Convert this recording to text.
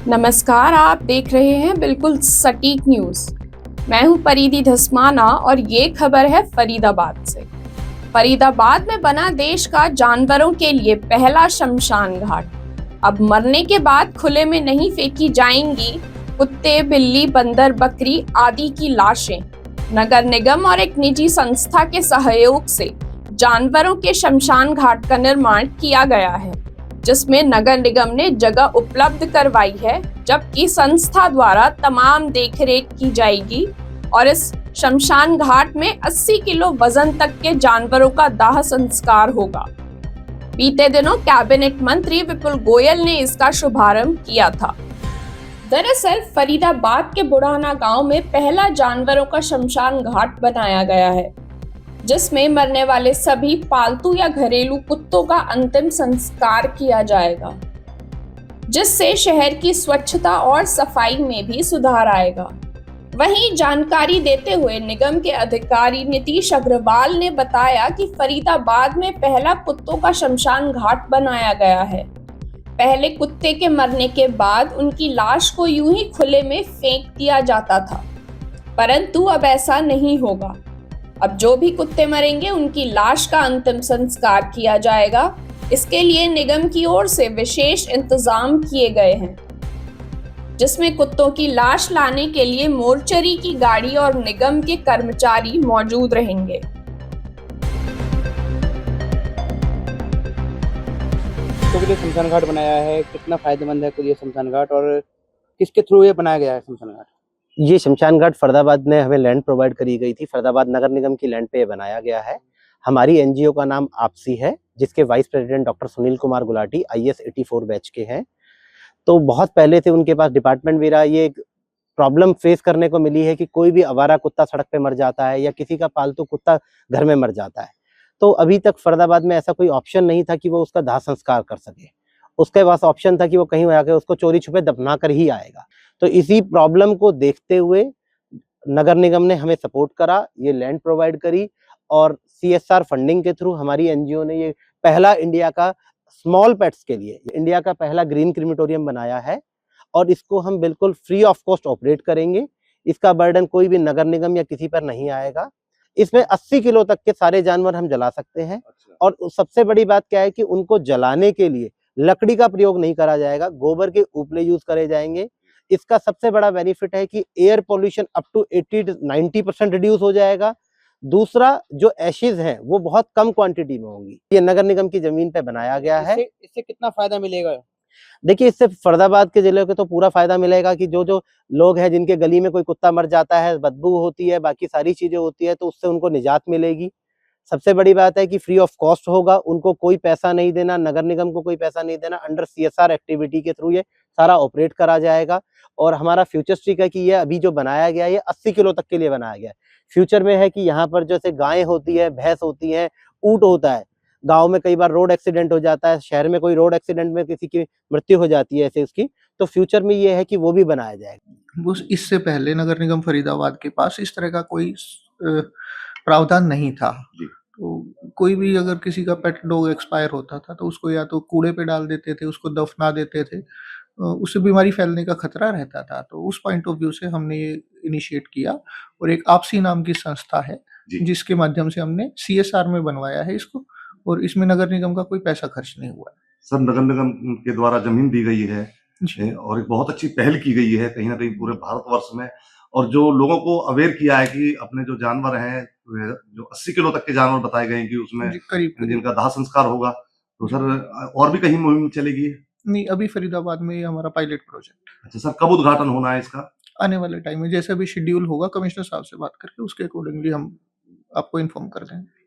नमस्कार, आप देख रहे हैं बिल्कुल सटीक न्यूज। मैं हूं परिधि धस्माना और ये खबर है फरीदाबाद से। फरीदाबाद में बना देश का जानवरों के लिए पहला शमशान घाट। अब मरने के बाद खुले में नहीं फेंकी जाएंगी कुत्ते, बिल्ली, बंदर, बकरी आदि की लाशें। नगर निगम और एक निजी संस्था के सहयोग से जानवरों के शमशान घाट का निर्माण किया गया है, जिसमें नगर निगम ने जगह उपलब्ध करवाई है, जबकि संस्था द्वारा तमाम देखरेख की जाएगी और इस शमशान घाट में 80 किलो वजन तक के जानवरों का दाह संस्कार होगा। बीते दिनों कैबिनेट मंत्री विपुल गोयल ने इसका शुभारंभ किया था। दरअसल फरीदाबाद के बुढ़ाना गांव में पहला जानवरों का शमशान घाट बनाया गया है, जिसमें मरने वाले सभी पालतू या घरेलू कुत्तों का अंतिम संस्कार किया जाएगा, जिससे शहर की स्वच्छता और सफाई में भी सुधार आएगा। वहीं जानकारी देते हुए निगम के अधिकारी नीतीश अग्रवाल ने बताया कि फरीदाबाद में पहला कुत्तों का शमशान घाट बनाया गया है। पहले कुत्ते के मरने के बाद उनकी लाश को यूं ही खुले में फेंक दिया जाता था, परंतु अब ऐसा नहीं होगा। अब जो भी कुत्ते मरेंगे उनकी लाश का अंतिम संस्कार किया जाएगा। इसके लिए निगम की ओर से विशेष इंतजाम किए गए हैं, जिसमें कुत्तों की लाश लाने के लिए मोर्चरी की गाड़ी और निगम के कर्मचारी मौजूद रहेंगे। तो के लिए शमशान घाट बनाया है, कितना फायदेमंद है खुद ये शमशान घाट और किसके थ्रू ये बनाया गया है शमशान घाट? ये शमशान घाट फरीदाबाद में हमें लैंड प्रोवाइड करी गई थी। फरीदाबाद नगर निगम की लैंड पे ये बनाया गया है। हमारी एनजीओ का नाम आपसी है, जिसके vice president doctor Sunil Kumar Gulati IS 84 batch के हैं। तो बहुत पहले से उनके पास डिपार्टमेंट भी रहा। ये प्रॉब्लम फेस करने को मिली है कि कोई भी आवारा कुत्ता सड़क पे मर जाता है या किसी का पालतू कुत्ता घर में मर जाता है, तो अभी तक फरीदाबाद में ऐसा कोई ऑप्शन नहीं था कि वो उसका दाह संस्कार कर सके। उसके पास ऑप्शन था कि वो कहीं आके उसको चोरी छुपे दफना कर ही आएगा। तो इसी प्रॉब्लम को देखते हुए नगर निगम ने हमें सपोर्ट करा, ये लैंड प्रोवाइड करी और CSR फंडिंग के थ्रू हमारी एनजीओ ने ये पहला इंडिया का स्मॉल पेट्स के लिए इंडिया का पहला ग्रीन क्रीमेटोरियम बनाया है और इसको हम बिल्कुल फ्री ऑफ कॉस्ट ऑपरेट करेंगे। इसका बर्डन कोई भी नगर निगम या किसी पर नहीं आएगा। इसमें 80 किलो तक के सारे जानवर हम जला सकते हैं। और सबसे बड़ी बात क्या है कि उनको जलाने के लिए लकड़ी का प्रयोग नहीं करा जाएगा, गोबर के उपले यूज करे जाएंगे। इसका सबसे बड़ा बेनिफिट है कि air pollution up to 80 to 90% reduce हो जाएगा। दूसरा, जो एशेज हैं वो बहुत कम क्वांटिटी में होंगी। ये नगर निगम की जमीन पे बनाया गया है। इससे कितना फायदा मिलेगा? देखिए, इससे फरीदाबाद के जिले को तो पूरा फायदा मिलेगा कि जो जो लोग हैं जिनके गली में कोई कुत्ता मर जाता है, बदबू होती है, बाकी सारी चीजें होती है, तो उससे उनको निजात मिलेगी। सबसे बड़ी बात है कि फ्री ऑफ कॉस्ट होगा, उनको कोई पैसा नहीं देना, नगर निगम को कोई पैसा नहीं देना। अंडर CSR एक्टिविटी के थ्रू ये सारा ऑपरेट करा जाएगा। और हमारा फ्यूचर स्टिक है कि ये अभी जो बनाया गया है ये 80 किलो तक के लिए बनाया गया है। फ्यूचर में है कि यहाँ पर जैसे गायें होती है, भैंस होती है, ऊंट होता है, गांव में कई बार रोड एक्सीडेंट हो जाता है, शहर में कोई रोड एक्सीडेंट में किसी की मृत्यु हो जाती है ऐसे उसकी, तो फ्यूचर में ये है कि वो भी बनाया जाएगा। उस इससे पहले नगर निगम फरीदाबाद के पास इस तरह का कोई प्रावधान नहीं था। तो कोई भी अगर किसी का पेट डॉग एक्सपायर होता था तो उसको या तो कूड़े पे डाल देते थे, उसको दफना देते थे, उससे बीमारी फैलने का खतरा रहता था। तो उस पॉइंट ऑफ व्यू से हमने ये इनिशिएट किया और एक आपसी नाम की संस्था है जिसके माध्यम से हमने CSR में बनवाया है इसको, और इसमें नगर निगम का कोई पैसा खर्च नहीं हुआ है। सर, नगर निगम के द्वारा जमीन दी गई है और एक बहुत अच्छी पहल की गई है कहीं ना कहीं पूरे भारतवर्ष में, और जो लोगों को अवेयर किया है कि अपने जो जानवर हैं, जो 80 किलो तक के जानवर बताए गए हैं कि उसमें करीब जिनका दाह संस्कार होगा, तो सर और भी कहीं मुहिम चलेगी? नहीं, अभी फरीदाबाद में ये हमारा पायलट प्रोजेक्ट। अच्छा सर, कब उद्घाटन होना है इसका? आने वाले टाइम में जैसा भी शेड्यूल होगा कमिश्नर साहब से बात करके उसके अकॉर्डिंगली हम आपको इन्फॉर्म कर देंगे।